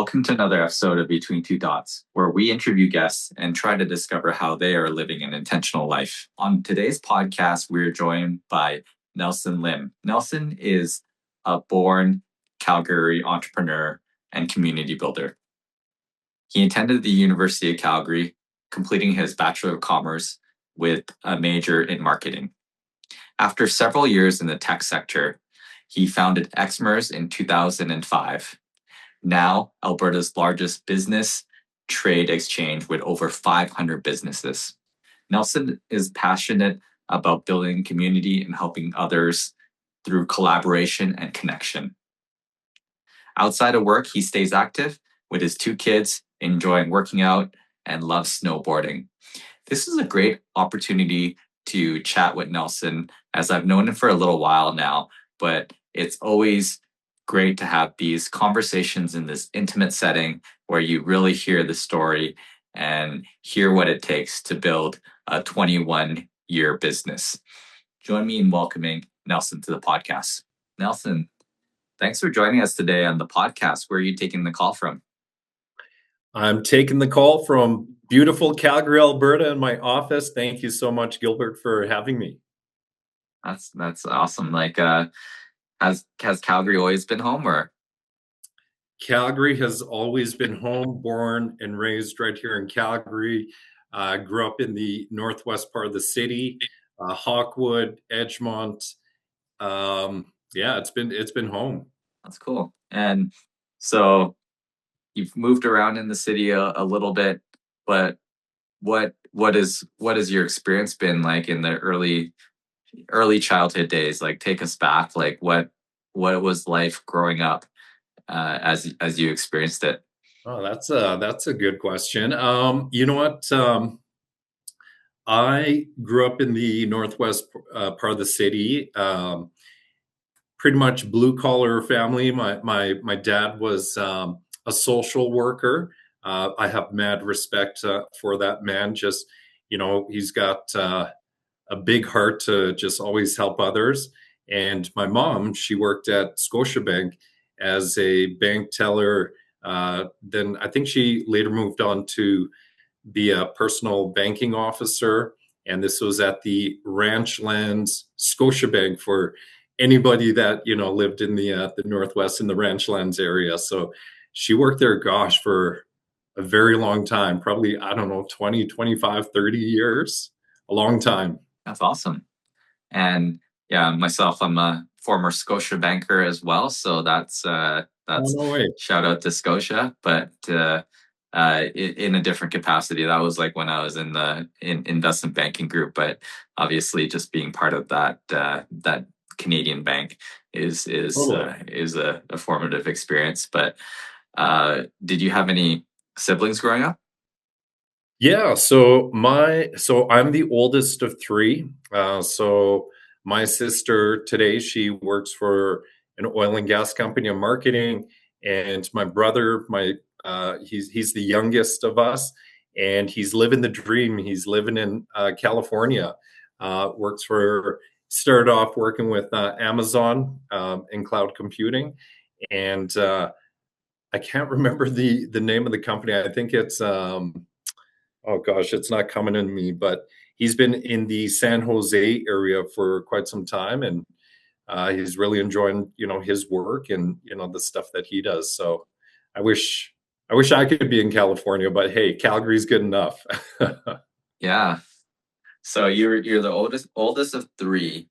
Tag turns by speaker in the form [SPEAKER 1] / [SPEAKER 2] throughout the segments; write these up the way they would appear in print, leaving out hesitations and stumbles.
[SPEAKER 1] Welcome to another episode of Between Two Dots, where we interview guests and try to discover how they are living an intentional life. On today's podcast, we're joined by Nelson Liem. Nelson is a born Calgary entrepreneur and community builder. He attended the University of Calgary, completing his Bachelor of Commerce with a major in marketing. After several years in the tech sector, he founded Exmerce in 2005. Now, Alberta's largest business trade exchange with over 500 businesses. Nelson is passionate about building community and helping others through collaboration and connection. Outside of work, he stays active with his 2 kids, enjoying working out and loves snowboarding. This is a great opportunity to chat with Nelson, as I've known him for a little while now, but it's always great to have these conversations in this intimate setting where you really hear the story and hear what it takes to build a 21-year business. Join me in welcoming Nelson to the podcast. Nelson, thanks for joining us today on the podcast. Where are you taking the call from?
[SPEAKER 2] I'm taking the call from beautiful Calgary, Alberta, in my office. Thank you so much, Gilbert, for having me.
[SPEAKER 1] That's awesome. Has Calgary always been home, or?
[SPEAKER 2] Calgary has always been home, born and raised right here in Calgary. Grew up in the northwest part of the city, Hawkwood, Edgemont. It's been home.
[SPEAKER 1] That's cool. And so you've moved around in the city a little bit, but what is your experience been like in the early childhood days? Like, take us back. Like, what was life growing up as you experienced it?
[SPEAKER 2] Oh, that's a good question. You know what? I grew up in the northwest part of the city. Pretty much blue collar family. My dad was a social worker. I have mad respect for that man. Just, he's got a big heart to just always help others. And my mom, she worked at Scotiabank as a bank teller. Then I think she later moved on to be a personal banking officer. And this was at the Ranchlands Scotiabank for anybody that, lived in the Northwest in the Ranchlands area. So she worked there, gosh, for a very long time, probably, I don't know, 20, 25, 30 years, a long time.
[SPEAKER 1] That's awesome. And yeah, myself, I'm a former Scotia banker as well. So that's
[SPEAKER 2] Oh, no way.
[SPEAKER 1] shout out to Scotia, but in a different capacity. That was like when I was in the investment banking group, but obviously just being part of that Canadian bank is a formative experience. But did you have any siblings growing up?
[SPEAKER 2] Yeah, so I'm the oldest of 3. So my sister today, she works for an oil and gas company in marketing, and my brother, he's the youngest of us, and he's living the dream. He's living in California. Started off working with Amazon in cloud computing, and I can't remember the name of the company. I think it's oh gosh, it's not coming in me, but he's been in the San Jose area for quite some time, and he's really enjoying, his work and, the stuff that he does. So I wish I could be in California, but hey, Calgary's good enough.
[SPEAKER 1] Yeah. So you're the oldest of 3,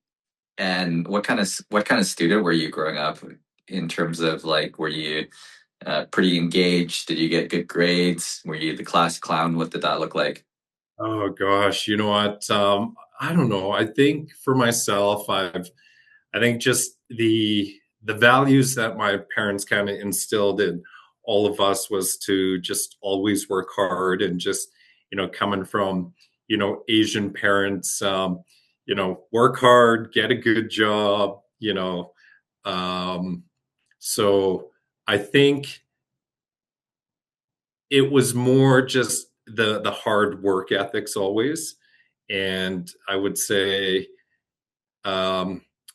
[SPEAKER 1] and what kind of student were you growing up in terms of, like, were you pretty engaged? Did you get good grades? Were you the class clown? What did that look like?
[SPEAKER 2] Oh gosh, you know what? I don't know. I think for myself, I think just the values that my parents kind of instilled in all of us was to just always work hard, and just, coming from, Asian parents, work hard, get a good job, so I think it was more just the hard work ethics always. And I would say,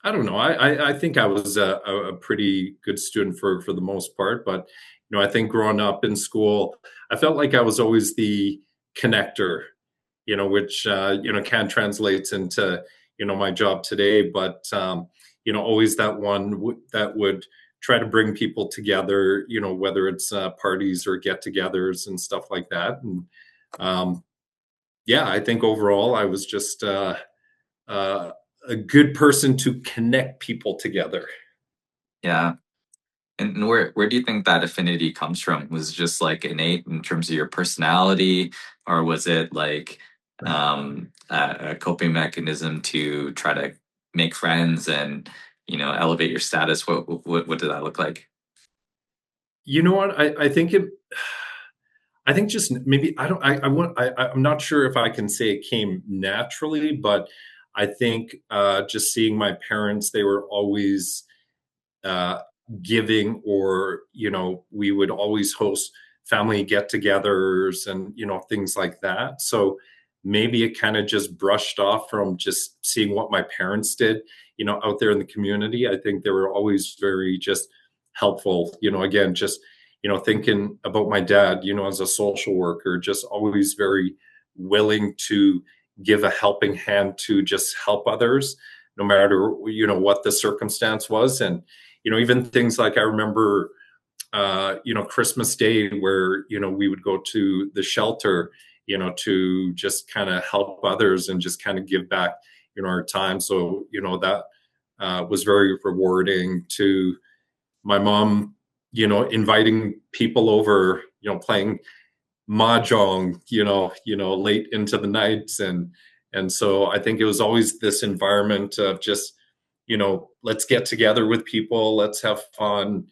[SPEAKER 2] I don't know. I think I was a pretty good student for the most part, but I think growing up in school, I felt like I was always the connector, which can translates into my job today, but always that one that would try to bring people together, whether it's parties or get-togethers and stuff like that. And um, yeah, I think overall I was just uh, a good person to connect people together.
[SPEAKER 1] Yeah. And where do you think that affinity comes from? Was it just like innate in terms of your personality, or was it like a coping mechanism to try to make friends and elevate your status? What did that look like?
[SPEAKER 2] You know what? I think just maybe I don't I want I'm not sure if I can say it came naturally, but I think just seeing my parents, they were always uh, giving, or we would always host family get-togethers and things like that. So maybe it kind of just brushed off from just seeing what my parents did out there in the community. I think they were always very just helpful, again, just thinking about my dad, as a social worker, just always very willing to give a helping hand to just help others, no matter what the circumstance was. And even things like, I remember, Christmas Day, where, we would go to the shelter, to just kind of help others and just kind of give back, our time. So, that was very rewarding. To my mom, inviting people over, playing Mahjong, late into the nights. And so I think it was always this environment of just, let's get together with people, let's have fun,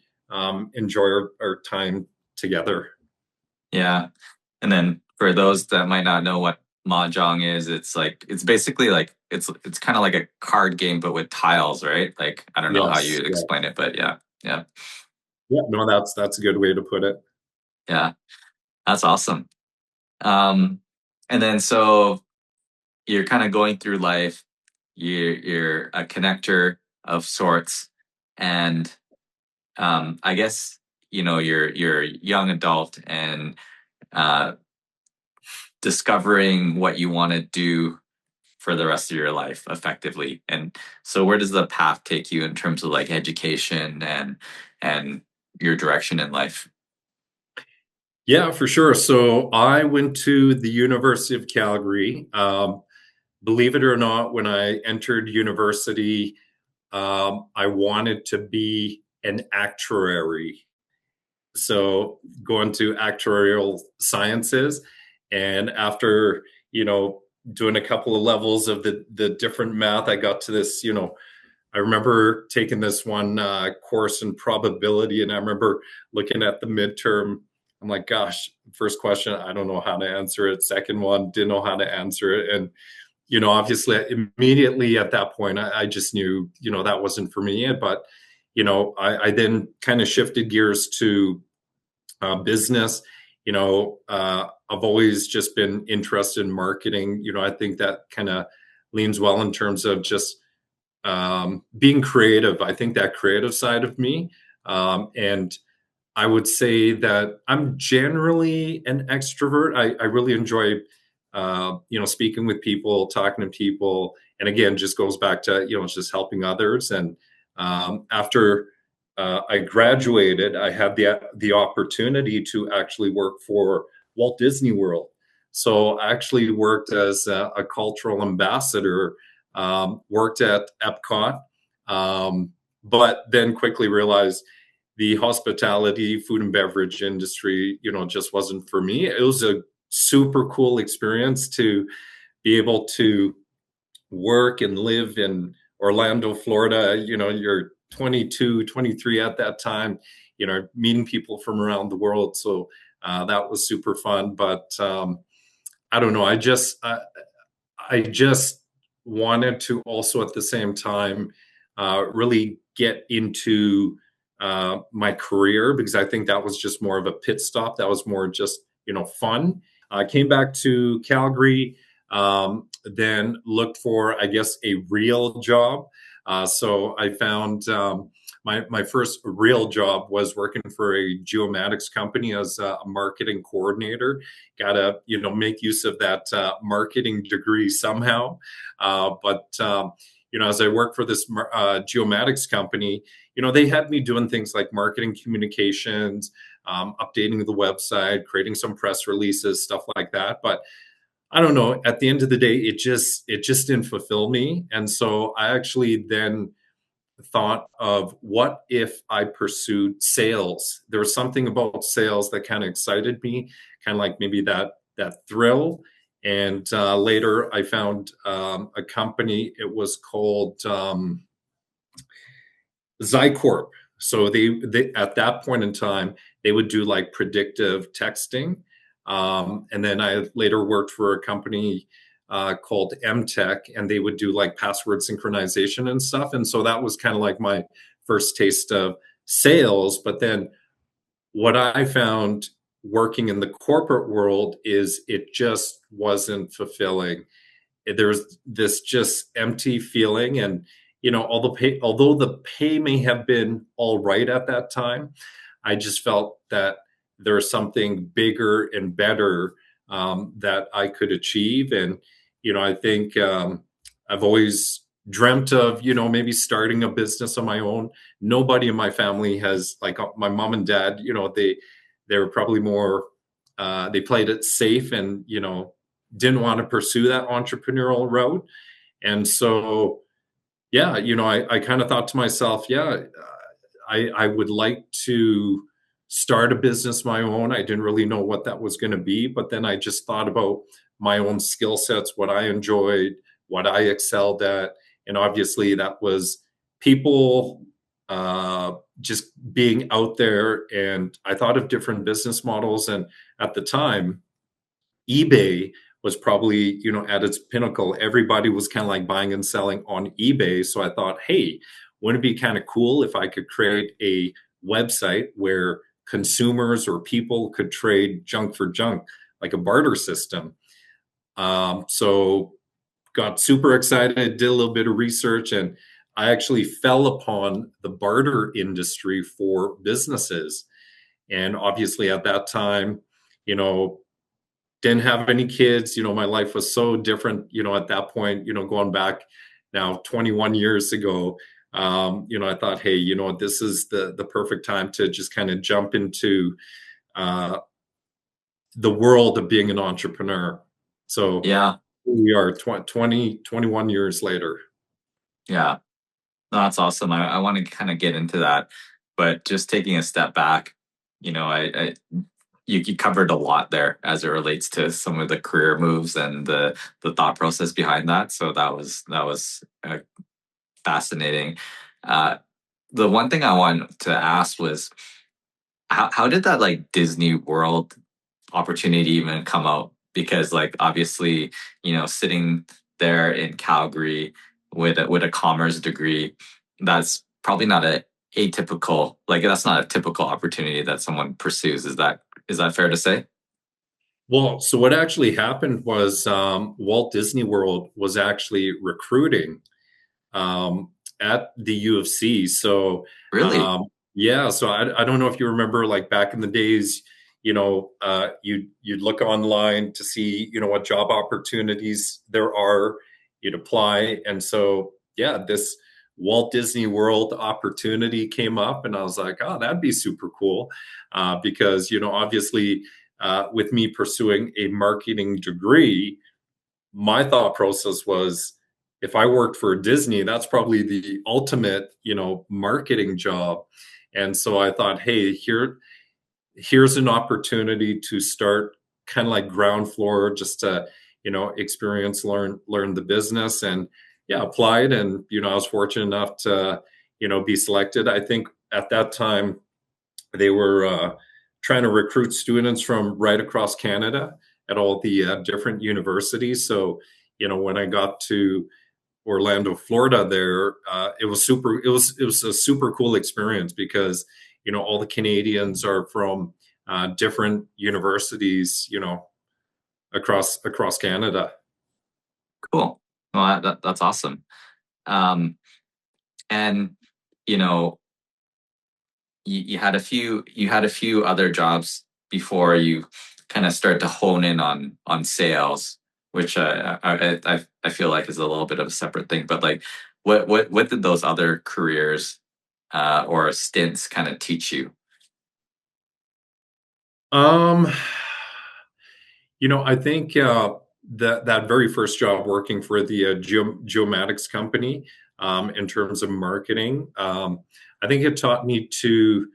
[SPEAKER 2] enjoy our time together.
[SPEAKER 1] Yeah. And then for those that might not know what Mahjong is, it's basically like it's kind of like a card game but with tiles, right? Like I don't know how
[SPEAKER 2] Yes.
[SPEAKER 1] you
[SPEAKER 2] Yeah.
[SPEAKER 1] explain it, but yeah. Yeah.
[SPEAKER 2] Yeah. No, that's a good way to put it.
[SPEAKER 1] Yeah. That's awesome. Um and then so you're kind of going through life, you're a connector of sorts, and I guess you're a young adult and uh discovering what you want to do for the rest of your life effectively. And so where does the path take you in terms of like education and your direction in life?
[SPEAKER 2] Yeah, for sure. So I went to the University of Calgary. Believe it or not, when I entered university, I wanted to be an actuary. So going to actuarial sciences, and after doing a couple of levels of the different math, I got to this. I remember taking this one course in probability, and I remember looking at the midterm. I'm like, gosh, first question, I don't know how to answer it. Second one, didn't know how to answer it. And obviously, immediately at that point, I just knew, that wasn't for me. But I then kind of shifted gears to business. I've always just been interested in marketing. I think that kind of leans well in terms of just being creative. I think that creative side of me, and I would say that I'm generally an extrovert. I really enjoy, speaking with people, talking to people, and again, just goes back to it's just helping others. And after I graduated, I had the opportunity to actually work for Walt Disney World. So I actually worked as a cultural ambassador, worked at Epcot, but then quickly realized the hospitality, food and beverage industry, just wasn't for me. It was a super cool experience to be able to work and live in Orlando, Florida. You're 22, 23 at that time, meeting people from around the world. So that was super fun. But I don't know. I just wanted to also at the same time really get into my career, because I think that was just more of a pit stop. That was more just fun. I came back to Calgary, then looked for, I guess, a real job. So I found my first real job was working for a geomatics company as a marketing coordinator. Got to make use of that marketing degree somehow. But as I worked for this geomatics company, they had me doing things like marketing communications, updating the website, creating some press releases, stuff like that. But I don't know. At the end of the day, it just didn't fulfill me, and so I actually then thought of what if I pursued sales. There was something about sales that kind of excited me, kind of like maybe that thrill. And later, I found a company. It was called Zycorp. So they at that point in time they would do like predictive texting, and then I later worked for a company called MTech, and they would do like password synchronization and stuff. And so that was kind of like my first taste of sales. But then what I found working in the corporate world is it just wasn't fulfilling. There's this just empty feeling, and although the pay may have been all right at that time, I just felt that there's something bigger and better that I could achieve. And I think I've always dreamt of maybe starting a business of my own. Nobody in my family has, like, my mom and dad, they were probably more they played it safe, and didn't want to pursue that entrepreneurial route. And so, yeah, I kind of thought to myself, yeah, I would like to start a business of my own. I didn't really know what that was going to be, but then I just thought about my own skill sets, what I enjoyed, what I excelled at. And obviously that was people, just being out there. And I thought of different business models. And at the time, eBay was probably, at its pinnacle. Everybody was kind of like buying and selling on eBay. So I thought, hey, wouldn't it be kind of cool if I could create a website where consumers or people could trade junk for junk, like a barter system? So got super excited, did a little bit of research, and I actually fell upon the barter industry for businesses. And obviously at that time, you know, didn't have any kids. My life was so different, at that point, going back now 21 years ago. I thought, hey, this is the perfect time to just kind of jump into uh, the world of being an entrepreneur. So
[SPEAKER 1] Yeah.
[SPEAKER 2] here we are 21 years later.
[SPEAKER 1] Yeah. No, that's awesome. I want to kind of get into that, but just taking a step back, you covered a lot there as it relates to some of the career moves and the thought process behind that. So that was fascinating. Uh, the one thing I wanted to ask was how did that like Disney World opportunity even come out? Because like obviously, sitting there in Calgary with a commerce degree, that's probably not a atypical, like that's not a typical opportunity that someone pursues. Is that fair to say?
[SPEAKER 2] Well, so what actually happened was Walt Disney World was actually recruiting at the U of C. So
[SPEAKER 1] Really?
[SPEAKER 2] yeah, so I don't know if you remember, like back in the days, you'd look online to see what job opportunities there are. You'd apply, and so yeah, this Walt Disney World opportunity came up, and I was like, oh, that'd be super cool, because obviously with me pursuing a marketing degree, my thought process was if I worked for Disney, that's probably the ultimate, marketing job. And so I thought, hey, here's an opportunity to start kind of like ground floor, just to, experience, learn the business. And yeah, applied. And, I was fortunate enough to, be selected. I think at that time they were trying to recruit students from right across Canada at all the different universities. So, when I got to Orlando, Florida, there it was super. It was a super cool experience because all the Canadians are from different universities, across Canada.
[SPEAKER 1] Cool. Well, that's awesome. Um, And, you know, you had a few other jobs before you kind of start to hone in on sales, which I feel like is a little bit of a separate thing. But like, what did those other careers or stints kind of teach you?
[SPEAKER 2] Um, I think that very first job working for the geomatics company, in terms of marketing, I think it taught me to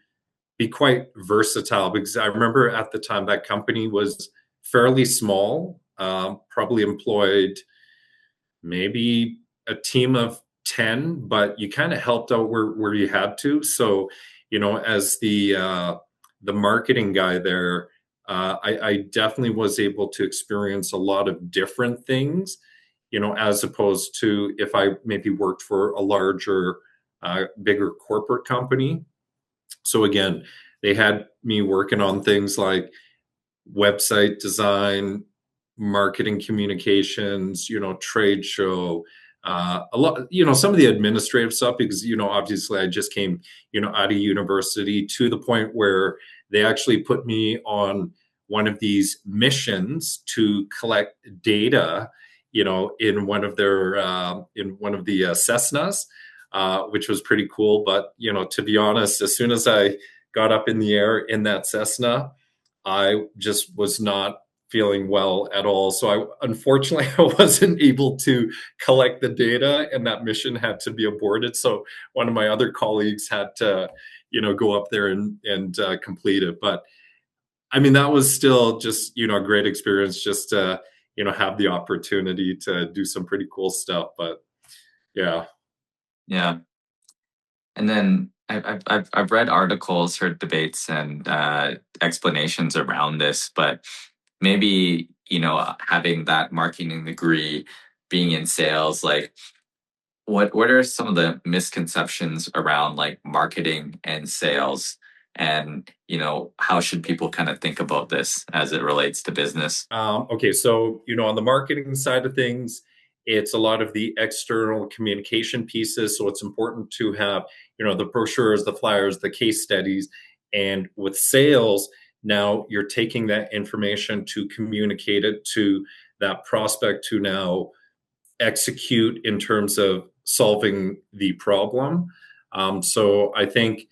[SPEAKER 2] be quite versatile, because I remember at the time that company was fairly small, probably employed maybe a team of 10, but you kind of helped out where you had to. So, as the marketing guy there, I definitely was able to experience a lot of different things, as opposed to if I maybe worked for a larger, bigger corporate company. So again, they had me working on things like website design, marketing communications, trade show, a lot, some of the administrative stuff, because, obviously I just came, out of university, to the point where they actually put me on one of these missions to collect data, in one of the Cessnas, which was pretty cool. But, to be honest, as soon as I got up in the air in that Cessna, I just was not feeling well at all. So unfortunately, I wasn't able to collect the data, and that mission had to be aborted. So one of my other colleagues had to, go up there and complete it. But I mean, that was still just, a great experience, just to, have the opportunity to do some pretty cool stuff. But yeah.
[SPEAKER 1] Yeah. And then I've read articles, heard debates, and explanations around this, but maybe having that marketing degree, being in sales, like what are some of the misconceptions around like marketing and sales, and how should people kind of think about this as it relates to business?
[SPEAKER 2] Okay, so on the marketing side of things, it's a lot of the external communication pieces. So it's important to have, the brochures, the flyers, the case studies. And with sales, now you're taking that information to communicate it to that prospect to now execute in terms of solving the problem. So I think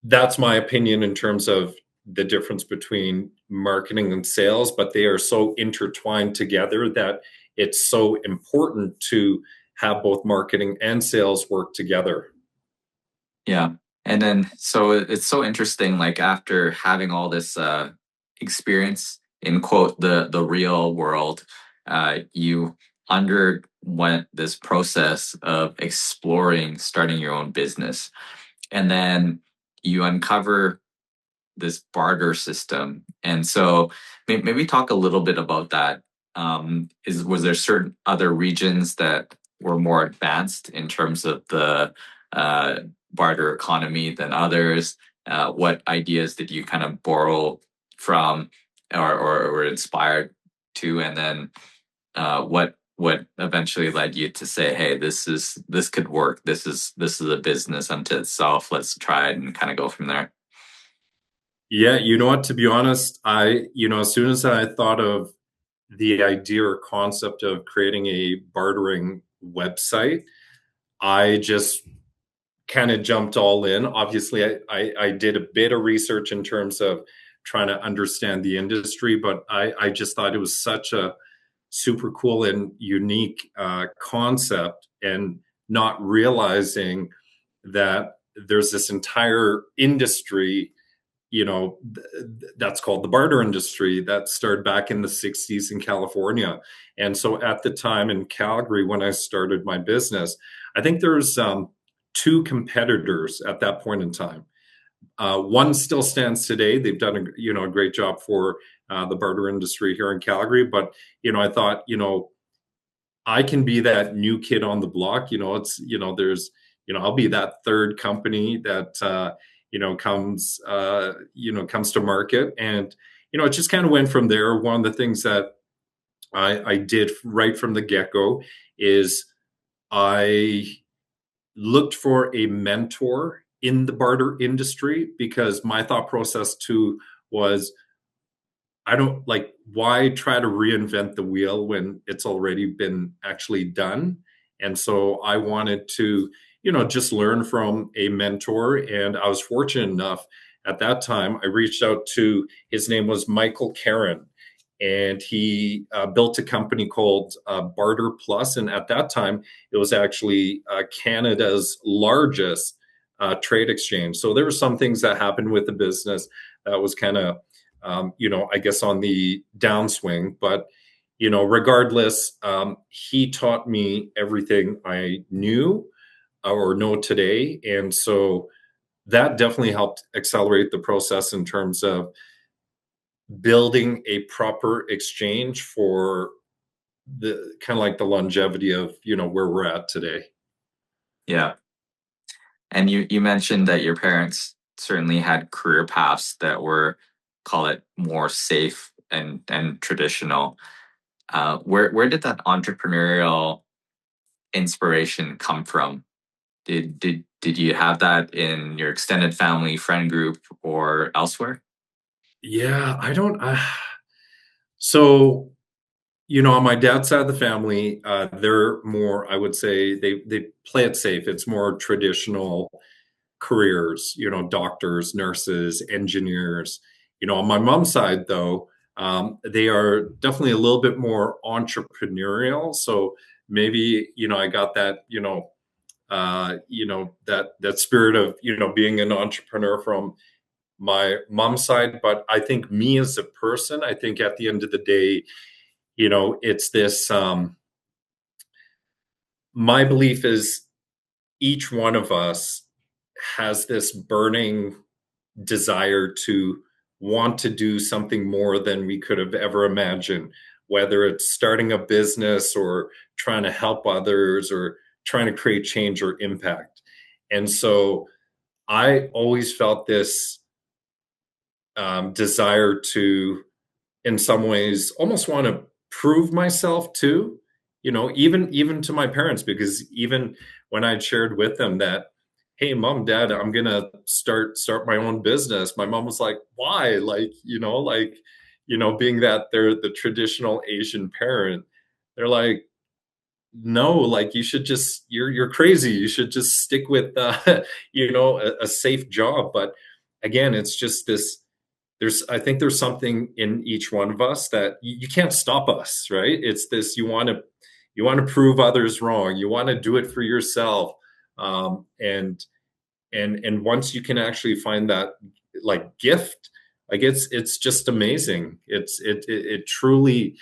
[SPEAKER 2] that's my opinion in terms of the difference between marketing and sales, but they are so intertwined together that it's so important to have both marketing and sales work together.
[SPEAKER 1] Yeah. And then, so it's so interesting, like after having all this experience in quote the real world, you underwent this process of exploring starting your own business. And then you uncover this barter system. And so maybe talk a little bit about that. Was there certain other regions that were more advanced in terms of the uh, barter economy than others? What ideas did you kind of borrow from, or were inspired to? And then what eventually led you to say, hey, this could work. This is a business unto itself. Let's try it and kind of go from there.
[SPEAKER 2] Yeah, you know what, to be honest, as soon as I thought of the idea or concept of creating a bartering website, I just kind of jumped all in. Obviously, I did a bit of research in terms of trying to understand the industry, but I just thought it was such a super cool and unique concept, and not realizing that there's this entire industry, that's called the barter industry, that started back in the 60s in California. And so at the time in Calgary, when I started my business, I think there's two competitors at that point in time. One still stands today. They've done a great job for the barter industry here in Calgary. But I thought, I can be that new kid on the block. There's I'll be that third company that comes to market. And it just kind of went from there. One of the things that I did right from the get go is I looked for a mentor in the barter industry, because my thought process too was, I don't like, why try to reinvent the wheel when it's already been actually done? And so I wanted to, just learn from a mentor. And I was fortunate enough at that time, I reached out to, his name was Michael Carron, and he built a company called Barter Plus. And at that time, it was actually Canada's largest trade exchange. So there were some things that happened with the business that was kind of, I guess on the downswing. But, regardless, he taught me everything I knew or know today. And so that definitely helped accelerate the process in terms of building a proper exchange for the kind of like the longevity of, where we're at today.
[SPEAKER 1] Yeah. And you mentioned that your parents certainly had career paths that were, call it, more safe and traditional. Where did that entrepreneurial inspiration come from? Did you have that in your extended family, friend group, or elsewhere?
[SPEAKER 2] Yeah, I don't. So, on my dad's side of the family, they're more, I would say, they play it safe. It's more traditional careers, doctors, nurses, engineers. On my mom's side, though, they are definitely a little bit more entrepreneurial. So maybe, I got that, that spirit of, being an entrepreneur from my mom's side. But I think me as a person, I think at the end of the day, it's this, my belief is each one of us has this burning desire to want to do something more than we could have ever imagined, whether it's starting a business or trying to help others or trying to create change or impact. And so I always felt this desire to, in some ways, almost want to prove myself too, even to my parents, because even when I'd shared with them that, hey, mom, dad, I'm gonna start my own business, my mom was like, why? Like, being that they're the traditional Asian parent, they're like, no, like, you should just, you're crazy, you should just stick with a safe job. But again, it's just this, I think there's something in each one of us that you can't stop us, right? It's this, you want to prove others wrong, you want to do it for yourself. And once you can actually find that, like, gift, like, it's just amazing. It truly,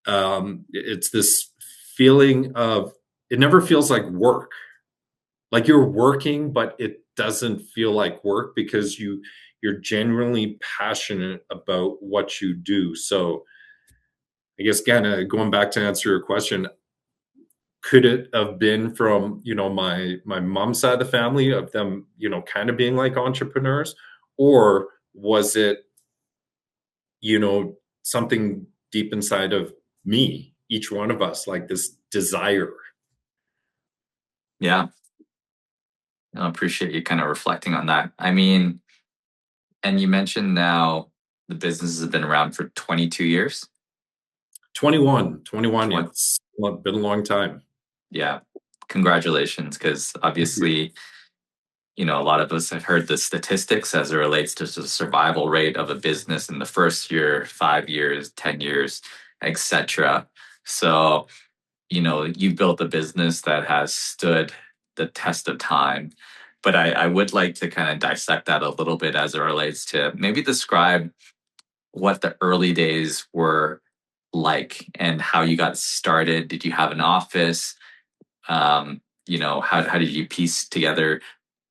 [SPEAKER 2] it's this feeling of, it never feels like work, like you're working, but it doesn't feel like work because you're genuinely passionate about what you do. So I guess, kind of going back to answer your question, could it have been from, my mom's side of the family, of them, kind of being like entrepreneurs, or was it, something deep inside of me, each one of us, like this desire?
[SPEAKER 1] Yeah, I appreciate you kind of reflecting on that. I mean, and you mentioned now the business has been around for 22 years.
[SPEAKER 2] 21,
[SPEAKER 1] Twen-
[SPEAKER 2] it's been a long time.
[SPEAKER 1] yeah, congratulations, because
[SPEAKER 2] Thank you.
[SPEAKER 1] obviously, a lot of us have heard the statistics as it relates to the survival rate of a business in the first year, 5 years, 10 years, etc. So, you built a business that has stood the test of time. But I would like to kind of dissect that a little bit as it relates to maybe describe what the early days were like and how you got started. Did you have an office? How did you piece together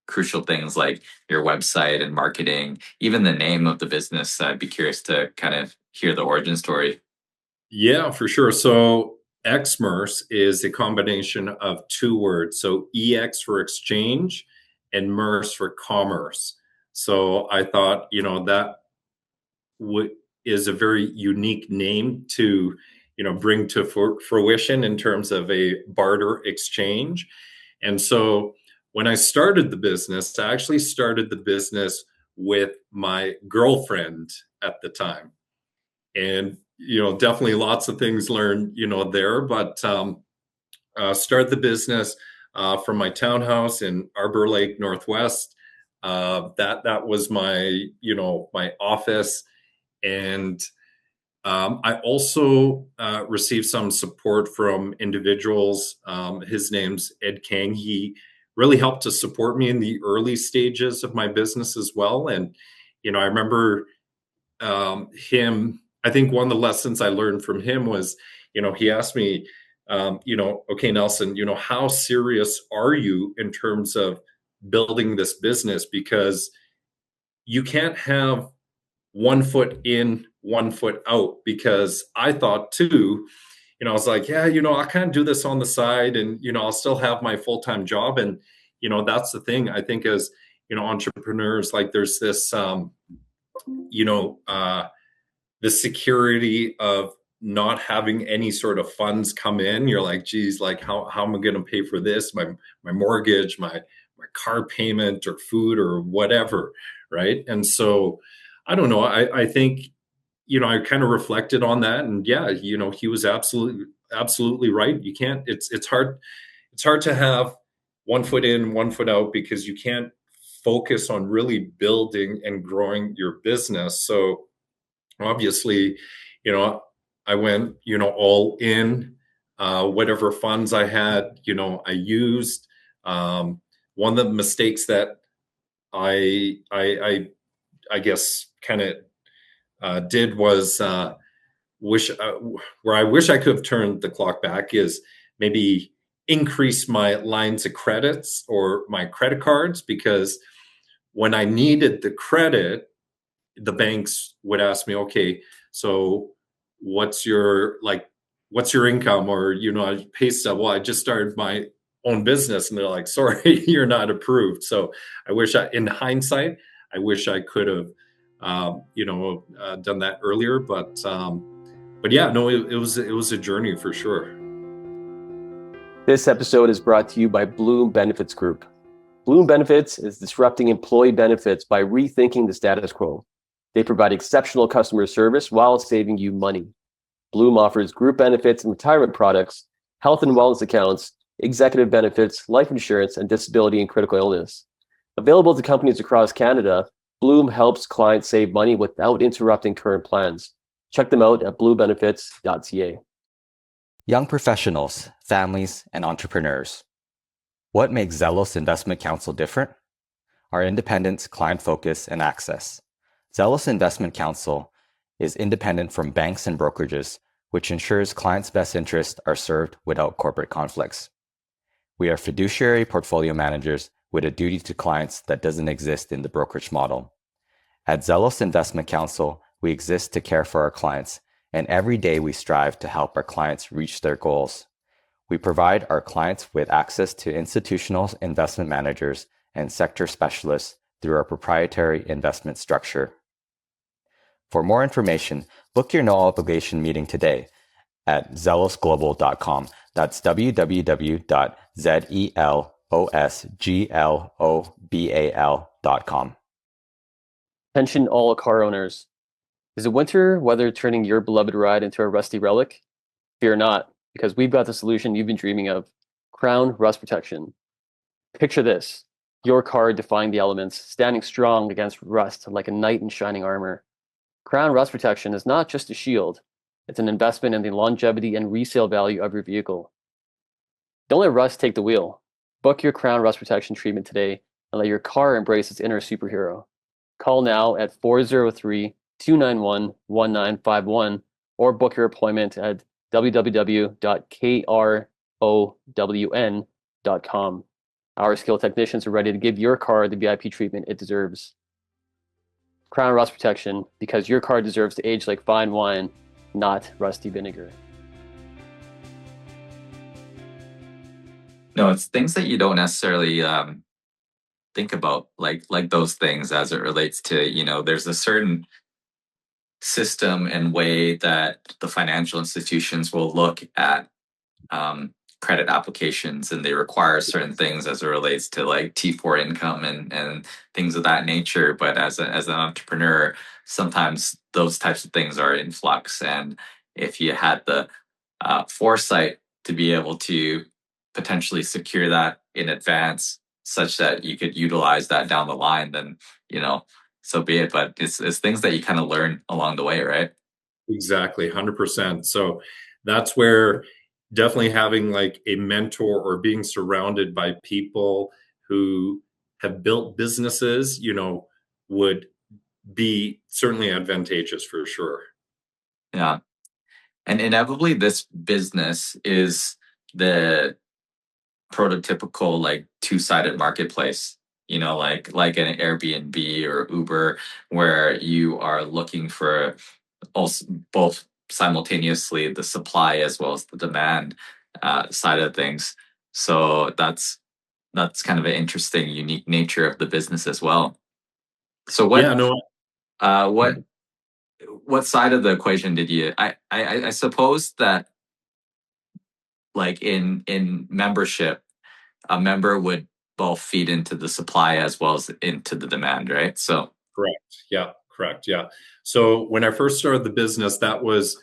[SPEAKER 1] crucial things like your website and marketing, even the name of the business? I'd be curious to kind of hear the origin story.
[SPEAKER 2] Yeah, for sure. So Exmerce is a combination of two words. So EX for exchange and MERS for commerce. So I thought, that would is a very unique name to, bring to fruition in terms of a barter exchange. And so when I started the business, I actually started the business with my girlfriend at the time. And, definitely lots of things learned, there, but started the business from my townhouse in Arbor Lake, Northwest. That was my, my office. And I also received some support from individuals. His name's Ed Kang. He really helped to support me in the early stages of my business as well. And, I remember him, I think one of the lessons I learned from him was, he asked me, okay, Nelson, how serious are you in terms of building this business? Because you can't have one foot in, one foot out, because I thought too, I was like, yeah, I kind of do this on the side and, I'll still have my full-time job. And, that's the thing I think as, entrepreneurs, like there's this, the security of not having any sort of funds come in. You're like, geez, like how am I going to pay for this? My mortgage, my car payment or food or whatever. Right. And so I don't know. I think, I kind of reflected on that, and yeah, he was absolutely right. You can't, it's hard to have one foot in, one foot out, because you can't focus on really building and growing your business. So obviously, I went, all in, whatever funds I had, I used. One of the mistakes that I guess kind of did was where I wish I could have turned the clock back is maybe increase my lines of credits or my credit cards, because when I needed the credit, the banks would ask me, okay, so what's your income, or pay stub? Well, I just started my own business, and they're like, sorry, you're not approved. So in hindsight, I wish I could have done that earlier, but yeah, no, it was a journey for sure.
[SPEAKER 3] This episode is brought to you by Bloom Benefits Group. Bloom Benefits is disrupting employee benefits by rethinking the status quo. They provide exceptional customer service while saving you money. Bloom offers group benefits and retirement products, health and wellness accounts, executive benefits, life insurance, and disability and critical illness. Available to companies across Canada, Bloom helps clients save money without interrupting current plans. Check them out at bluebenefits.ca.
[SPEAKER 4] Young professionals, families, and entrepreneurs. What makes Zelos Investment Counsel different? Our independence, client focus, and access. Zelos Investment Counsel is independent from banks and brokerages, which ensures clients' best interests are served without corporate conflicts. We are fiduciary portfolio managers with a duty to clients that doesn't exist in the brokerage model. At Zelos Investment Counsel, we exist to care for our clients, and every day we strive to help our clients reach their goals. We provide our clients with access to institutional investment managers and sector specialists through our proprietary investment structure. For more information, book your no obligation meeting today at zelosglobal.com. That's www.zelosglobal.com.
[SPEAKER 3] Attention all car owners. Is the winter weather turning your beloved ride into a rusty relic? Fear not, because we've got the solution you've been dreaming of: Crown Rust Protection. Picture this: your car defying the elements, standing strong against rust like a knight in shining armor. Crown Rust Protection is not just a shield, it's an investment in the longevity and resale value of your vehicle. Don't let rust take the wheel. Book your Crown Rust Protection treatment today and let your car embrace its inner superhero. Call now at 403-291-1951 or book your appointment at www.krown.com. Our skilled technicians are ready to give your car the VIP treatment it deserves. Crown Rust Protection, because your car deserves to age like fine wine, not rusty vinegar.
[SPEAKER 1] No, it's things that you don't necessarily think about, like those things as it relates to, there's a certain system and way that the financial institutions will look at credit applications, and they require certain things as it relates to like T4 income and things of that nature. But as an entrepreneur, sometimes those types of things are in flux. And if you had the foresight to be able to potentially secure that in advance, such that you could utilize that down the line, then, so be it. But it's things that you kind of learn along the way, right?
[SPEAKER 2] Exactly, 100%. So that's where definitely having like a mentor or being surrounded by people who have built businesses, would be certainly advantageous for sure.
[SPEAKER 1] Yeah. And inevitably, this business is the prototypical like two-sided marketplace, like an Airbnb or Uber, where you are looking for also both simultaneously the supply as well as the demand side of things. So that's kind of an interesting, unique nature of the business as well. So
[SPEAKER 2] Yeah, no.
[SPEAKER 1] What side of the equation did you? I suppose that like in membership, a member would both feed into the supply as well as into the demand, right? So
[SPEAKER 2] Correct. Yeah, correct. Yeah. So when I first started the business, that was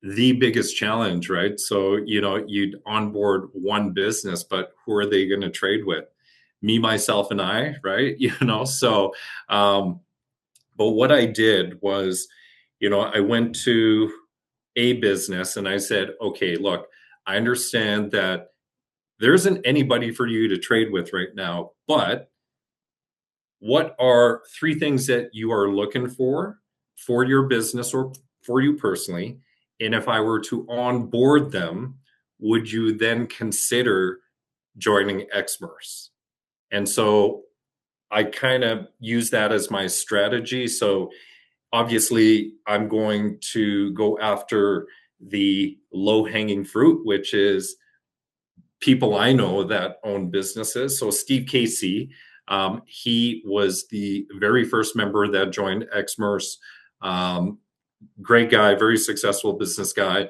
[SPEAKER 2] the biggest challenge, right? So, you'd onboard one business, but who are they going to trade with? Me, myself, and I, right? So, but what I did was, I went to a business and I said, okay, look, I understand that there isn't anybody for you to trade with right now, but what are three things that you are looking for your business or for you personally? And if I were to onboard them, would you then consider joining Exmerce? And so I kind of use that as my strategy. So obviously, I'm going to go after the low hanging fruit, which is people I know that own businesses. So Steve Casey, he was the very first member that joined Exmerce. Great guy, very successful business guy.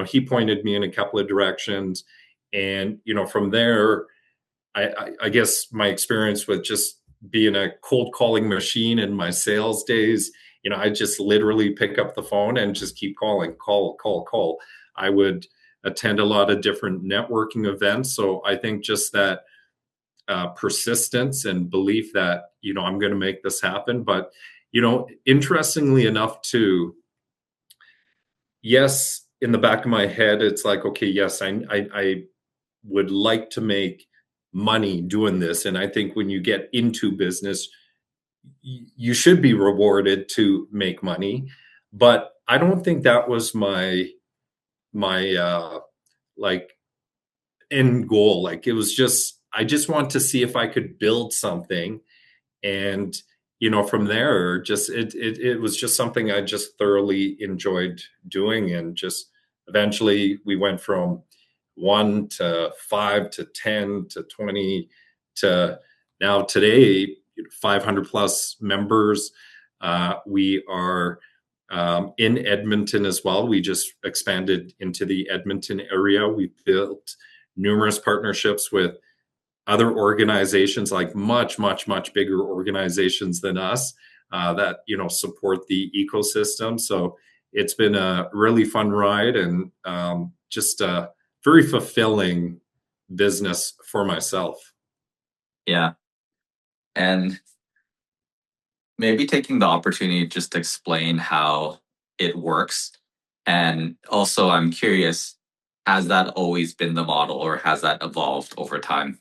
[SPEAKER 2] He pointed me in a couple of directions, and from there, I guess my experience with just being a cold calling machine in my sales days, I just literally pick up the phone and just keep calling, call. I would attend a lot of different networking events. So I think just that persistence and belief that, I'm going to make this happen. But, interestingly enough, too, yes, in the back of my head, it's like, okay, yes, I would like to make money doing this. And I think when you get into business, you should be rewarded to make money. But I don't think that was my like end goal. Like it was just, I just want to see if I could build something. And, from there, just it was just something I just thoroughly enjoyed doing. And just eventually we went from 1 to 5 to 10 to 20 to now today, 500 plus members. We are in Edmonton as well. We just expanded into the Edmonton area. We built numerous partnerships with other organizations, like much bigger organizations than us, that support the ecosystem. So it's been a really fun ride, and just a very fulfilling business for myself.
[SPEAKER 1] yeah. And maybe taking the opportunity just to explain how it works. And also, I'm curious, has that always been the model, or has that evolved over time?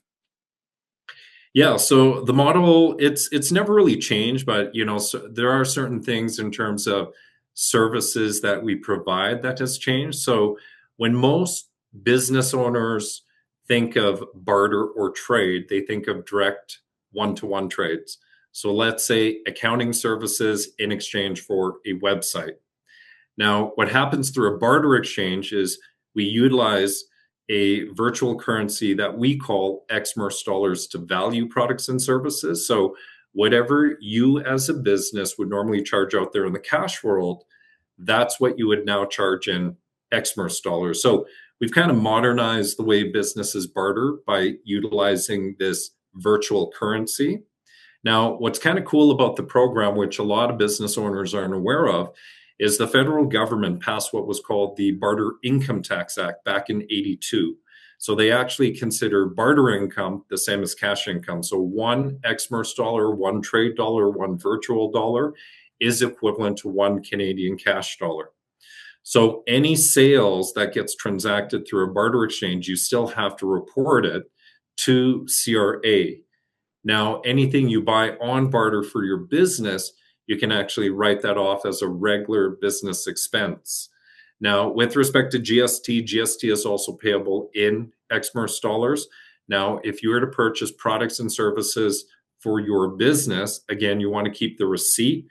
[SPEAKER 2] Yeah, so the model, it's never really changed, but so there are certain things in terms of services that we provide that has changed. So when most business owners think of barter or trade, they think of direct one-to-one trades. So let's say accounting services in exchange for a website. Now, what happens through a barter exchange is we utilize a virtual currency that we call Exmerce dollars to value products and services. So whatever you as a business would normally charge out there in the cash world, that's what you would now charge in Exmerce dollars. So we've kind of modernized the way businesses barter by utilizing this virtual currency. Now, what's kind of cool about the program, which a lot of business owners aren't aware of, is the federal government passed what was called the Barter Income Tax Act back in '82. So they actually consider barter income the same as cash income. So one Exmerce dollar, one trade dollar, one virtual dollar is equivalent to one Canadian cash dollar. So any sales that gets transacted through a barter exchange, you still have to report it to CRA. Now, anything you buy on barter for your business, you can actually write that off as a regular business expense. Now, with respect to GST is also payable in Exmerce dollars. Now, if you were to purchase products and services for your business, again, you want to keep the receipt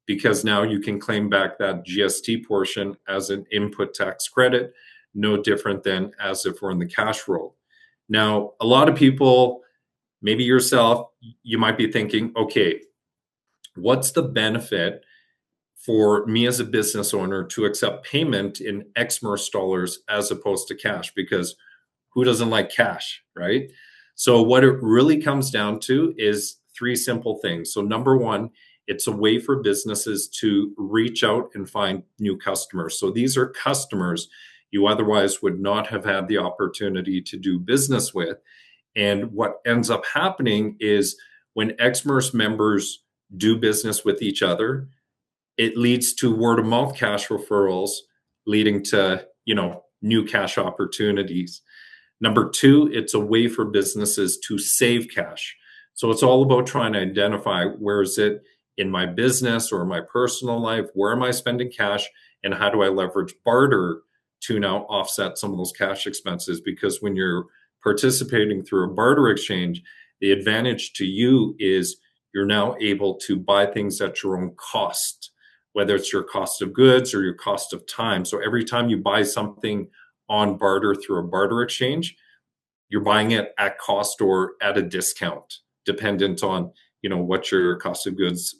[SPEAKER 2] because now you can claim back that GST portion as an input tax credit, no different than as if we're in the cash world. Now, a lot of people, maybe yourself, you might be thinking, okay, what's the benefit for me as a business owner to accept payment in Exmerce dollars as opposed to cash? Because who doesn't like cash, right? So what it really comes down to is three simple things. So number one, it's a way for businesses to reach out and find new customers. So these are customers you otherwise would not have had the opportunity to do business with. And what ends up happening is when Exmerce members do business with each other, it leads to word of mouth cash referrals, leading to, new cash opportunities. Number two, it's a way for businesses to save cash. So it's all about trying to identify where is it in my business or my personal life, where am I spending cash, and how do I leverage barter to now offset some of those cash expenses? Because when you're participating through a barter exchange, the advantage to you is you're now able to buy things at your own cost, whether it's your cost of goods or your cost of time. So every time you buy something on barter through a barter exchange, you're buying it at cost or at a discount, dependent on what your cost of goods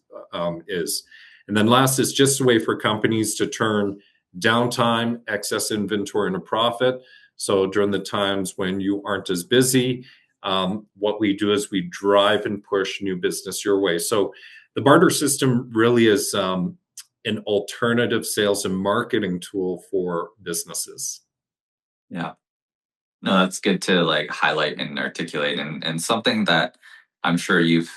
[SPEAKER 2] is. And then last is just a way for companies to turn downtime, excess inventory into profit. So during the times when you aren't as busy, what we do is we drive and push new business your way. So the barter system really is an alternative sales and marketing tool for businesses.
[SPEAKER 1] Yeah. No, that's good to highlight and articulate, and something that I'm sure you've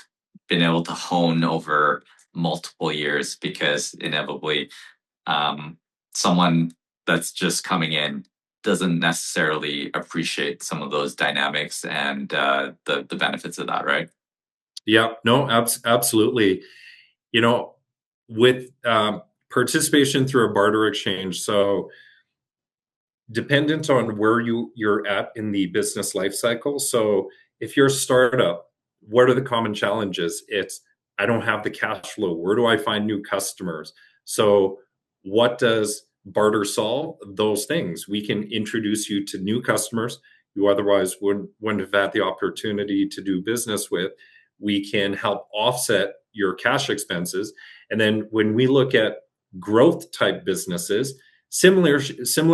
[SPEAKER 1] been able to hone over multiple years, because inevitably someone that's just coming in doesn't necessarily appreciate some of those dynamics and the benefits of that, right?
[SPEAKER 2] Yeah, no, absolutely. With participation through a barter exchange, so dependent on where you're at in the business life cycle. So if you're a startup, what are the common challenges? It's, I don't have the cash flow. Where do I find new customers? So what does barter solve? Those things. We can introduce you to new customers you otherwise wouldn't have had the opportunity to do business with. We can help offset your cash expenses. And then when we look at growth type businesses, similar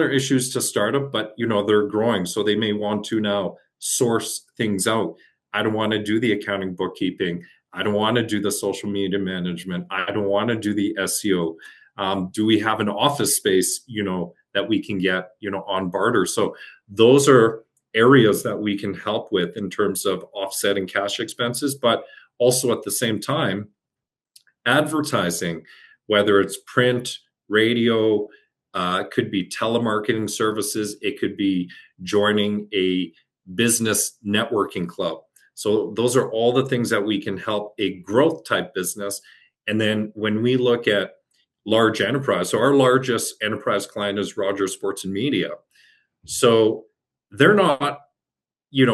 [SPEAKER 2] issues to startup, but they're growing, so they may want to now source things out. I don't want to do the accounting, bookkeeping. I don't want to do the social media management. I don't want to do the SEO. Do we have an office space that we can get on barter? So those are areas that we can help with in terms of offsetting cash expenses, but also at the same time advertising, whether it's print, radio, could be telemarketing services. It could be joining a business networking club. So those are all the things that we can help a growth type business. And then when we look at large enterprise, so our largest enterprise client is Rogers Sports and Media. So they're not,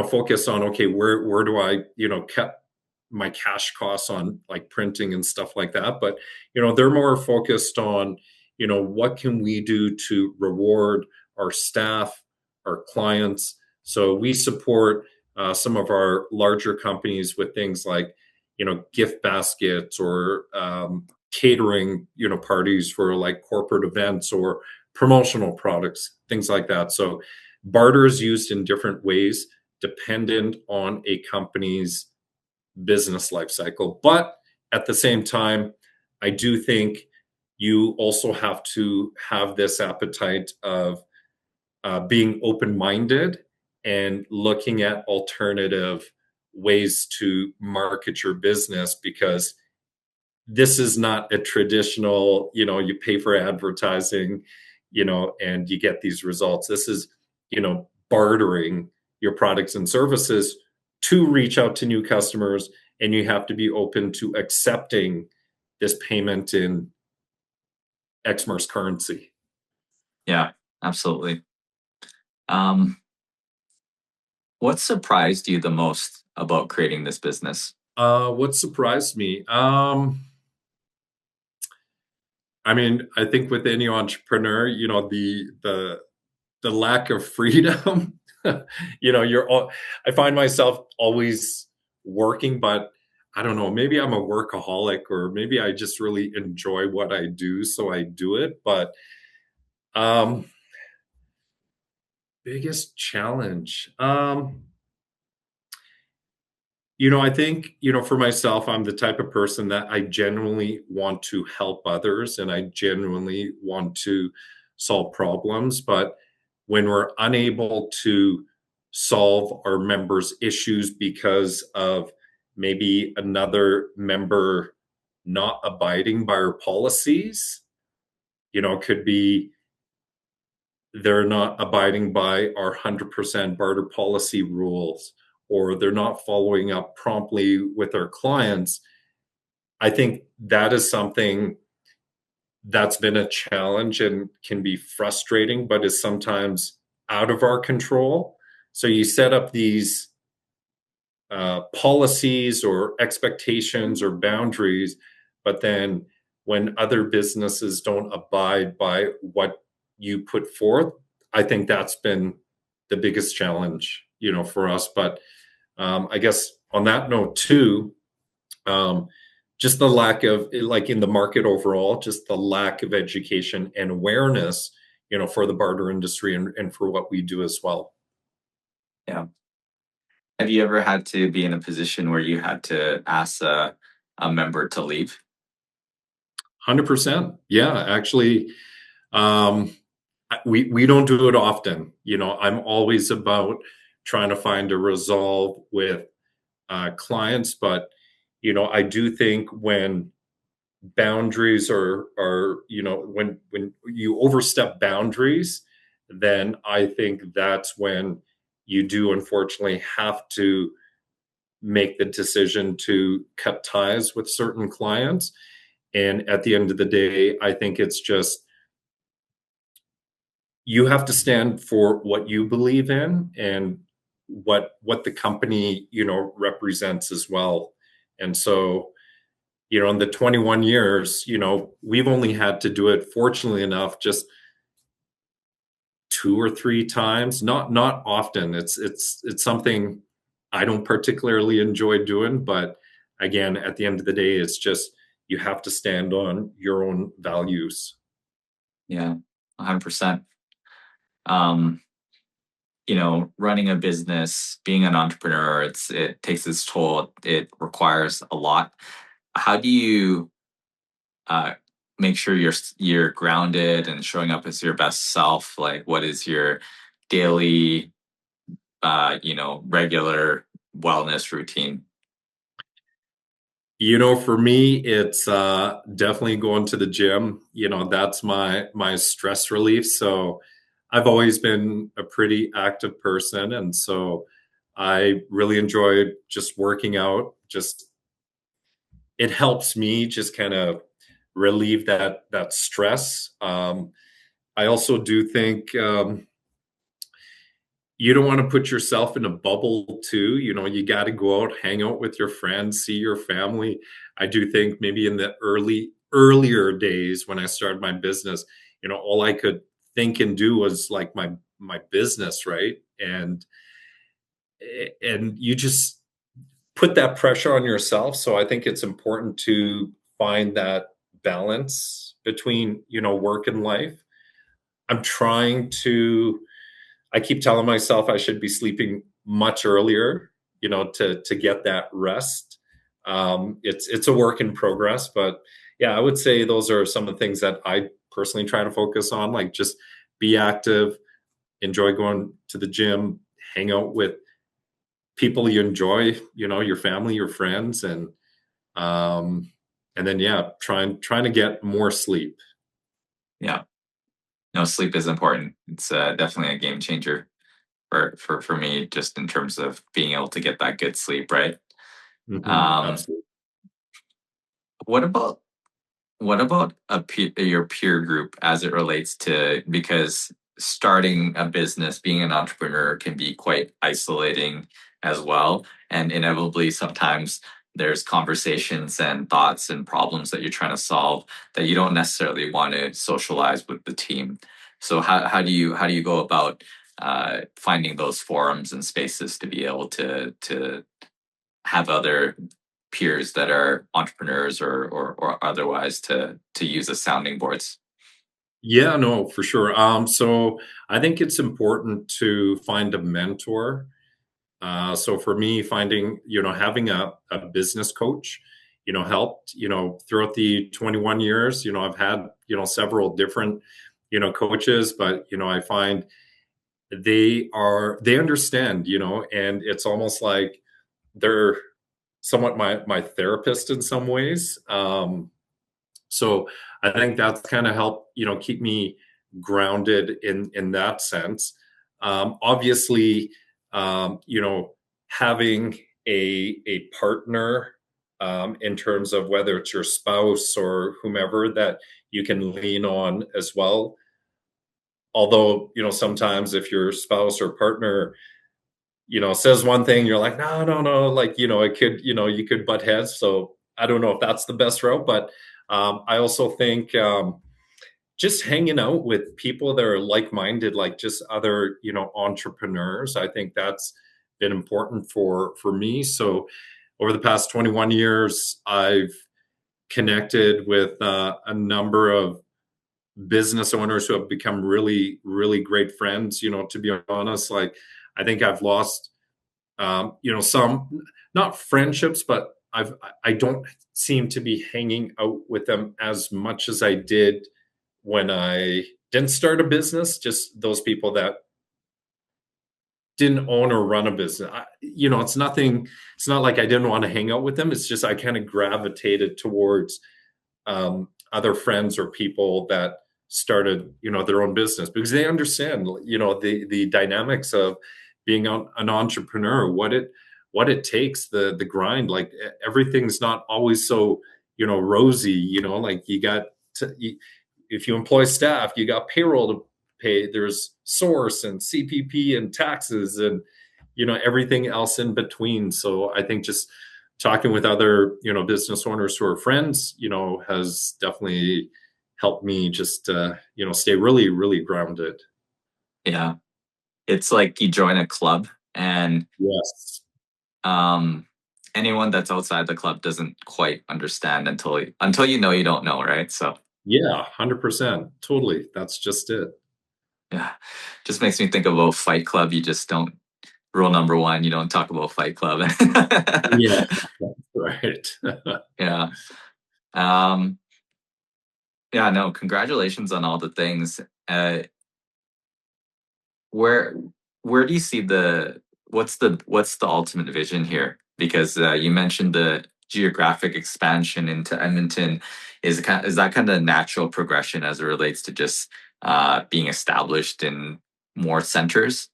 [SPEAKER 2] focused on, okay, where do I, cut my cash costs on like printing and stuff like that. But, they're more focused on, what can we do to reward our staff, our clients? So we support some of our larger companies with things like, gift baskets or catering, parties for like corporate events or promotional products, things like that. So barter is used in different ways dependent on a company's business life cycle. But at the same time, I do think you also have to have this appetite of being open-minded and looking at alternative ways to market your business, because this is not a traditional, you pay for advertising, and you get these results. This is, bartering your products and services to reach out to new customers, and you have to be open to accepting this payment in Exmerce currency.
[SPEAKER 1] Yeah, absolutely. What surprised you the most about creating this business?
[SPEAKER 2] What surprised me? I think with any entrepreneur, the lack of freedom. I find myself always working, but I don't know, maybe I'm a workaholic, or maybe I just really enjoy what I do, so I do it. But um biggest challenge. I think, for myself, I'm the type of person that I genuinely want to help others, and I genuinely want to solve problems. But when we're unable to solve our members' issues because of maybe another member not abiding by our policies, it could be they're not abiding by our 100% barter policy rules, or they're not following up promptly with our clients. I think that is something that's been a challenge and can be frustrating, but is sometimes out of our control. So you set up these policies or expectations or boundaries, but then when other businesses don't abide by what you put forth, I think that's been the biggest challenge, for us. But I guess on that note too, just the lack of, like, in the market overall, just the lack of education and awareness, for the barter industry, and for what we do as well.
[SPEAKER 1] Yeah. Have you ever had to be in a position where you had to ask a member to leave?
[SPEAKER 2] 100%. Yeah, actually, we don't do it often. I'm always about trying to find a resolve with clients, but I do think when boundaries when you overstep boundaries, then I think that's when you do unfortunately have to make the decision to cut ties with certain clients. And at the end of the day, I think it's just, you have to stand for what you believe in, and what the company represents as well. And so, in the 21 years, we've only had to do it, fortunately enough, just 2 or 3 times, not often. It's something I don't particularly enjoy doing, but again, at the end of the day, it's just, you have to stand on your own values.
[SPEAKER 1] Yeah, 100%. Um, running a business, being an entrepreneur, it takes its toll. It requires a lot. How do you make sure you're grounded and showing up as your best self? Like, what is your daily, regular wellness routine?
[SPEAKER 2] For me, it's definitely going to the gym. That's my stress relief. So I've always been a pretty active person, and so I really enjoy just working out. Just, it helps me just kind of relieve that stress. I also do think you don't want to put yourself in a bubble too. You got to go out, hang out with your friends, see your family. I do think maybe in the earlier days when I started my business, all I could think and do was like my business, right? And you just put that pressure on yourself. So I think it's important to find that balance between, work and life. I'm trying to I keep telling myself I should be sleeping much earlier, to get that rest. It's a work in progress, but yeah, I would say those are some of the things that I personally try to focus on, like just be active, enjoy going to the gym, hang out with people you enjoy, your family, your friends, um, and then yeah, trying to get more sleep.
[SPEAKER 1] Yeah. No, sleep is important. It's definitely a game changer for me, just in terms of being able to get that good sleep, right? Um,
[SPEAKER 2] Absolutely.
[SPEAKER 1] what about your peer group as it relates to, because starting a business, being an entrepreneur can be quite isolating as well, and inevitably sometimes there's conversations and thoughts and problems that you're trying to solve that you don't necessarily want to socialize with the team. So how do you go about finding those forums and spaces to be able to have other peers that are entrepreneurs or otherwise to use as sounding boards?
[SPEAKER 2] Yeah, no, for sure. So I think it's important to find a mentor. So for me, finding, having a business coach, helped, throughout the 21 years, I've had, several different, coaches, but, I find they understand, and it's almost like they're somewhat my therapist in some ways. So I think that's kind of helped, keep me grounded in that sense. Obviously, having a partner, in terms of whether it's your spouse or whomever that you can lean on as well. Although, sometimes if your spouse or partner, says one thing, you're like, no, no, no, like, it could, you could butt heads. So I don't know if that's the best route, but I also think, just hanging out with people that are like-minded, like just other, entrepreneurs. I think that's been important for me. So over the past 21 years, I've connected with a number of business owners who have become really, really great friends. To be honest, like I think I've lost, some, not friendships, but I don't seem to be hanging out with them as much as I did when I didn't start a business. Just those people that didn't own or run a business. It's nothing. It's not like I didn't want to hang out with them. It's just I kind of gravitated towards other friends or people that started, their own business because they understand, the dynamics of being an entrepreneur, what it takes, the grind. Like everything's not always so, rosy. Like you got to, if you employ staff, you got payroll to pay. There's source and CPP and taxes and everything else in between. So I think just talking with other business owners who are friends has definitely helped me just stay really, really grounded.
[SPEAKER 1] Yeah, it's like you join a club, and
[SPEAKER 2] Yes.
[SPEAKER 1] um, anyone that's outside the club doesn't quite understand until you don't know, right? So
[SPEAKER 2] Yeah, 100%, totally, that's just it.
[SPEAKER 1] yeah, just makes me think about Fight Club. You just don't. Rule number one: you don't talk about Fight Club.
[SPEAKER 2] Yeah, right.
[SPEAKER 1] Yeah. Um, yeah. No. Congratulations on all the things. Where where do you see what's the ultimate vision here? Because you mentioned the geographic expansion into Edmonton. Is that kind of natural progression as it relates to just being established in more centers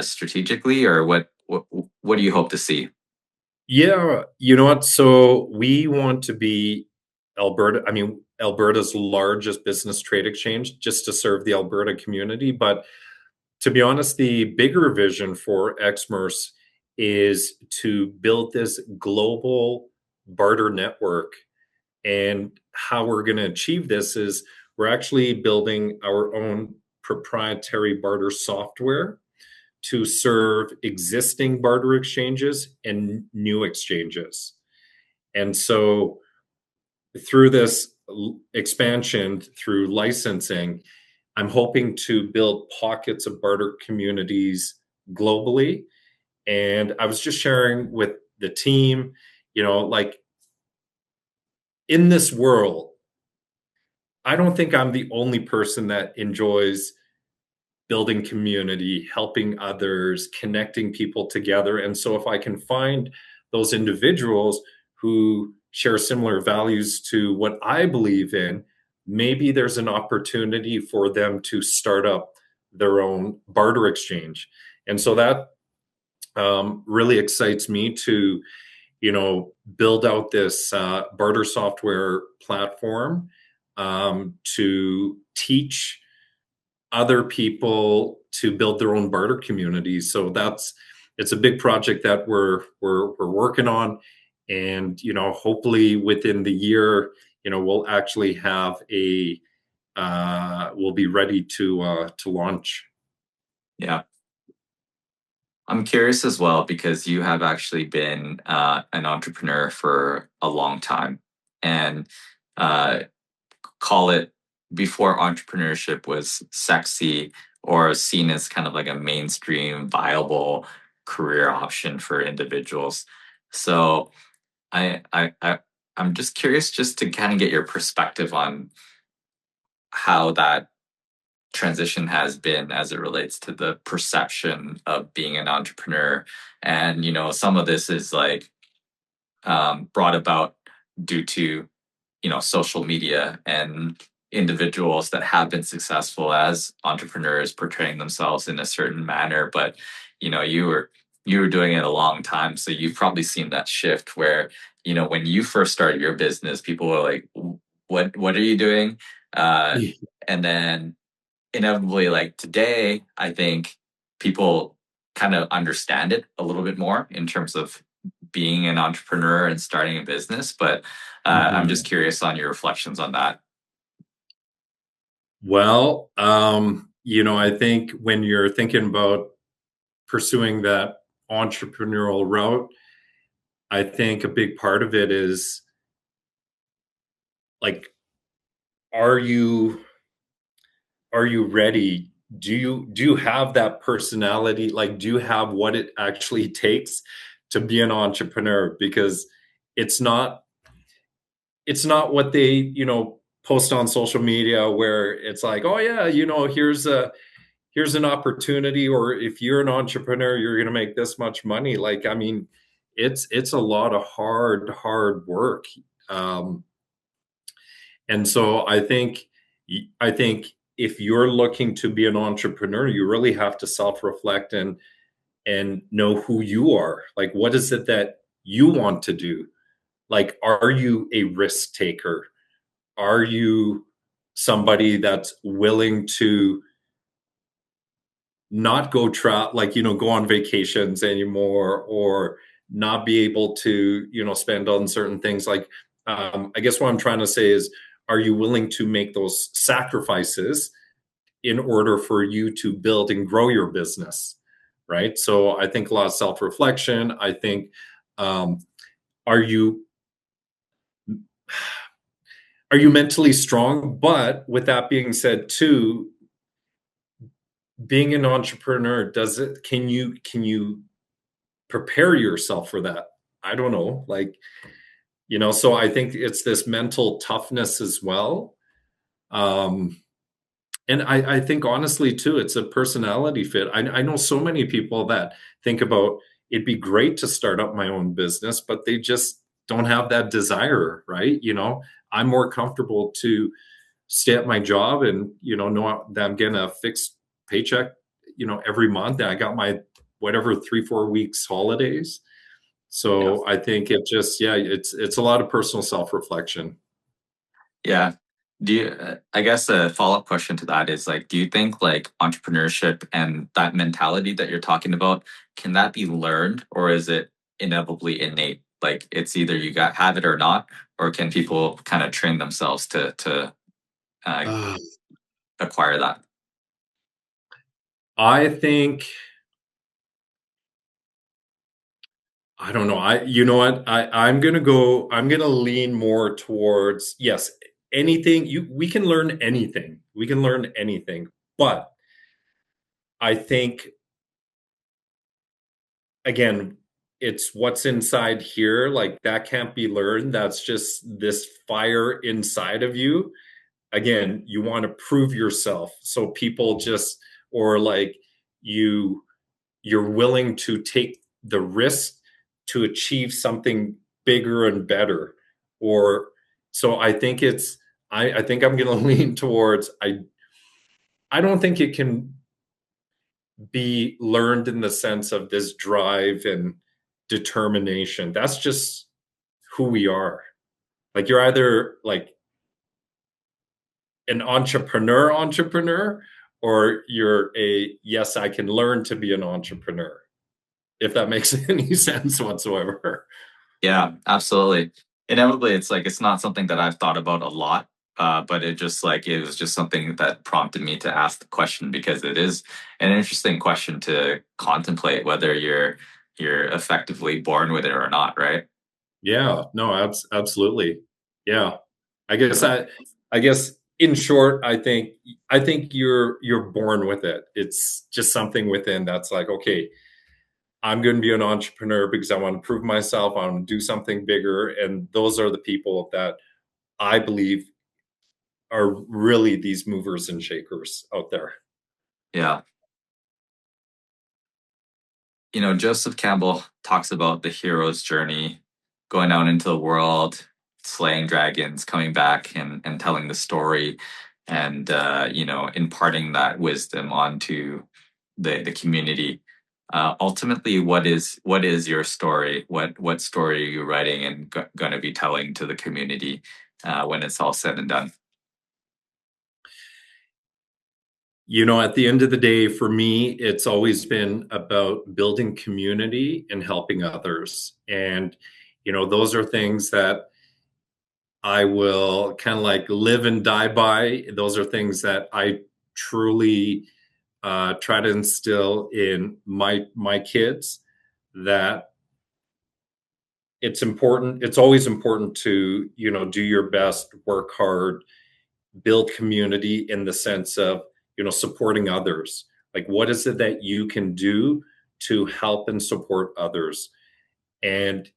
[SPEAKER 1] strategically, or what do you hope to see?
[SPEAKER 2] Yeah, you know what? So we want to be Alberta's largest business trade exchange just to serve the Alberta community. But to be honest, the bigger vision for Exmerce is to build this global barter network. And how we're going to achieve this is we're actually building our own proprietary barter software to serve existing barter exchanges and new exchanges. And so through this expansion, through licensing, I'm hoping to build pockets of barter communities globally. And I was just sharing with the team, like in this world, I don't think I'm the only person that enjoys building community, helping others, connecting people together. And so if I can find those individuals who share similar values to what I believe in, maybe there's an opportunity for them to start up their own barter exchange. And so that really excites me to, build out this barter software platform to teach other people to build their own barter communities. So it's a big project that we're working on, and hopefully within the year, we'll actually have we'll be ready to launch.
[SPEAKER 1] Yeah. I'm curious as well because you have actually been an entrepreneur for a long time, and uh, call it before entrepreneurship was sexy or seen as kind of like a mainstream viable career option for individuals. So I'm just curious just to kind of get your perspective on how that transition has been as it relates to the perception of being an entrepreneur. And some of this is like brought about due to social media and individuals that have been successful as entrepreneurs portraying themselves in a certain manner. But you were doing it a long time, so you've probably seen that shift where when you first started your business, people were like, what are you doing? And then inevitably, like today, I think people kind of understand it a little bit more in terms of being an entrepreneur and starting a business. But I'm
[SPEAKER 2] Mhm.
[SPEAKER 1] just curious on your reflections on that.
[SPEAKER 2] Well, I think when you're thinking about pursuing that entrepreneurial route, I think a big part of it is like, are you ready? Do you have that personality? Like, do you have what it actually takes to be an entrepreneur? Because it's not what they, post on social media where it's like, oh yeah, here's an opportunity, or if you're an entrepreneur, you're going to make this much money. Like, I mean, it's a lot of hard work. Um, and so I think if you're looking to be an entrepreneur, you really have to self-reflect and know who you are. Like, what is it that you want to do? Like, are you a risk taker? Are you somebody that's willing to not go on vacations anymore, or not be able to, spend on certain things? Like, I guess what I'm trying to say is, are you willing to make those sacrifices in order for you to build and grow your business? Right. So I think a lot of self-reflection. I think, um, are you mentally strong? But with that being said, too, being an entrepreneur, can you prepare yourself for that? I don't know. Like, so I think it's this mental toughness as well. Um, and I think honestly too, it's a personality fit. I know so many people that think about, it'd be great to start up my own business, but they just don't have that desire, right? I'm more comfortable to stay at my job and, know that I'm getting a fixed paycheck, every month. And I got my whatever 3-4 weeks holidays.
[SPEAKER 1] Yeah.
[SPEAKER 2] So I think it's a lot of personal self-reflection.
[SPEAKER 1] Yeah. I guess a follow-up question to that is like, do you think like entrepreneurship and that mentality that you're talking about, can that be learned, or is it inevitably innate? Like it's either you have it or not, or can people kind of train themselves to uh,
[SPEAKER 2] Uh,
[SPEAKER 1] acquire that?
[SPEAKER 2] I think, I don't know. You know what? I'm gonna lean more towards, yes, we can learn anything. We can learn anything. But I think, again, it's what's inside here, like that can't be learned. That's just this fire inside of you. Again, you want to prove yourself. So people just, or like you're willing to take the risk to achieve something bigger and better. Or so I think I think I'm going to lean towards, I don't think it can be learned in the sense of this drive and determination. That's just who we are. Like you're either like an entrepreneur, or you're a, yes, I can learn to be an entrepreneur, if that makes any sense whatsoever.
[SPEAKER 1] Yeah, absolutely. Inevitably, it's like it's not something that I've thought about a lot, but it was just something that prompted me to ask the question because it is an interesting question to contemplate whether you're effectively born with it or not, right?
[SPEAKER 2] Yeah, no, absolutely. Yeah. I guess I guess in short, I think you're born with it. It's just something within that's like, okay, I'm going to be an entrepreneur because I want to prove myself. I want to do something bigger. And those are the people that I believe are really these movers and shakers out there.
[SPEAKER 1] Yeah. Joseph Campbell talks about the hero's journey, going out into the world, slaying dragons, coming back and telling the story and, imparting that wisdom onto the community. Ultimately, what is your story? What story are you writing and going to be telling to the community when it's all said and done?
[SPEAKER 2] At the end of the day, for me, it's always been about building community and helping others. And, those are things that I will kind of like live and die by. Those are things that I truly try to instill in my kids, that it's important. It's always important to, do your best, work hard, build community in the sense of, supporting others. Like, what is it that you can do to help and support others? And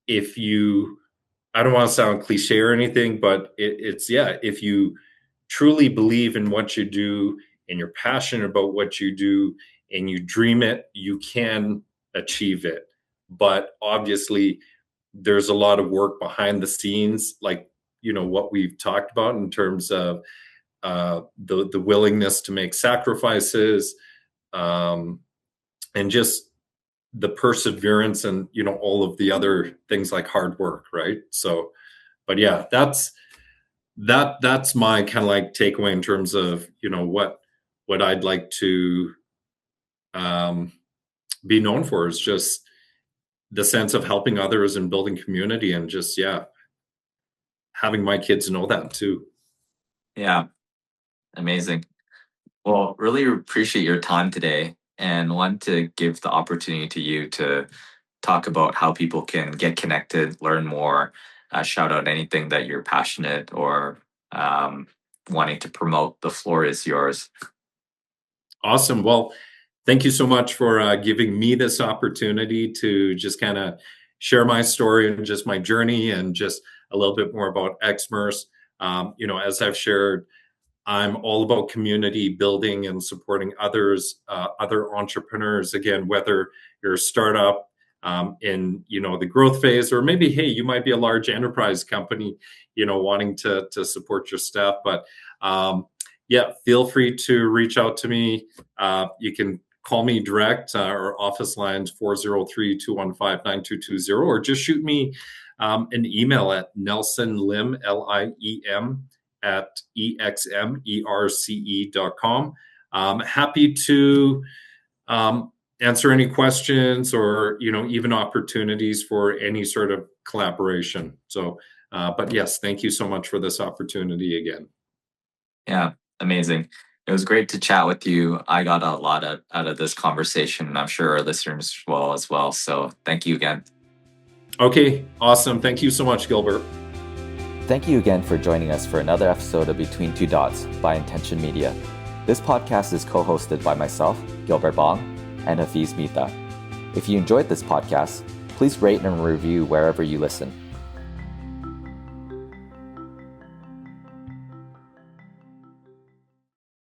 [SPEAKER 2] if you, I don't want to sound cliche or anything, but it's, yeah, if you truly believe in what you do and you're passionate about what you do and you dream it, you can achieve it. But obviously, there's a lot of work behind the scenes, like, what we've talked about in terms of the willingness to make sacrifices, and just the perseverance and all of the other things like hard work, right? So, but yeah, that's my kind of like takeaway in terms of what I'd like to be known for is just the sense of helping others and building community, and just having my kids know that too.
[SPEAKER 1] Yeah, amazing. Well, really appreciate your time today and want to give the opportunity to you to talk about how people can get connected, learn more, shout out anything that you're passionate or wanting to promote. The floor is yours.
[SPEAKER 2] Awesome. Well, thank you so much for giving me this opportunity to just kind of share my story and just my journey and just a little bit more about Exmerce. As I've shared, I'm all about community building and supporting others, other entrepreneurs. Again, whether you're a startup in the growth phase, or maybe, hey, you might be a large enterprise company, wanting to support your staff. But yeah, feel free to reach out to me. You can call me direct. Our office line's 403-215-9220, or just shoot me an email at nelsonlim, Liem, at exmerce.com. Happy to answer any questions or even opportunities for any sort of collaboration. So, but yes, thank you so much for this opportunity again.
[SPEAKER 1] Yeah, amazing. It was great to chat with you. I got a lot out of this conversation, and I'm sure our listeners will as well. So thank you again.
[SPEAKER 2] Okay, awesome. Thank you so much, Gilbert.
[SPEAKER 4] Thank you again for joining us for another episode of Between Two Dots by Intention Media. This podcast is co-hosted by myself, Gilbert Bong, and Hafiz Mita. If you enjoyed this podcast, please rate and review wherever you listen.